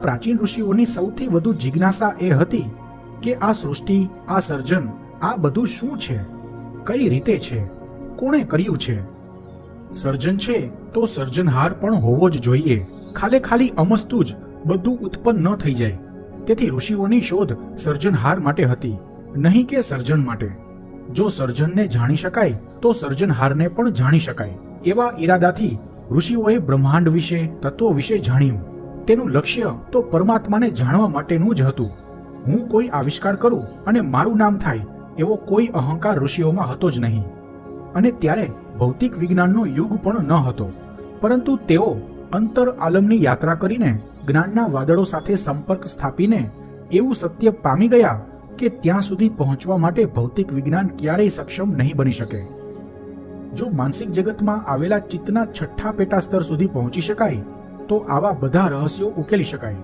પ્રાચીન ઋષિઓની સૌથી વધુ જિજ્ઞાસા એ હતી કે આ સૃષ્ટિ, આ સર્જન, આ બધું શું છે, કઈ રીતે છે, કોણે કર્યું છે? સર્જન છે તો સર્જનહાર પણ હોવો જ જોઈએ. ખાલી અમસ્તું જ બધું ઉત્પન્ન ન થઈ જાય. તેથી ઋષિઓની શોધ સર્જનહાર માટે હતી, નહીં કે સર્જન માટે. જો સર્જનને જાણી શકાય તો સર્જનહારને પણ જાણી શકાય. એવા ઈરાદાથી ઋષિઓએ બ્રહ્માંડ વિશે, તત્વો વિશે જાણ્યું. તેનું લક્ષ્ય તો પરમાત્માને જાણવા માટેનું જ હતું. હું કોઈ આવિષ્કાર કરું અને મારું નામ થાય એવો કોઈ અહંકાર ઋષિઓમાં હતો જ નહીં. અને ત્યારે ભૌતિક વિજ્ઞાનનો યુગ પણ ન હતો, પરંતુ તેઓ અંતર આલમની યાત્રા કરીને જ્ઞાનના વાદળો સાથે સંપર્ક સ્થાપીને એવું સત્ય પામી ગયા કે ત્યાં સુધી પહોંચવા માટે ભૌતિક વિજ્ઞાન ક્યારેય સક્ષમ નહીં બની શકે. જો માનસિક જગતમાં આવેલા ચિત્તના છઠ્ઠા પેટા સ્તર સુધી પહોંચી શકાય તો આવા બધા રહસ્યો ઉકેલી શકાય.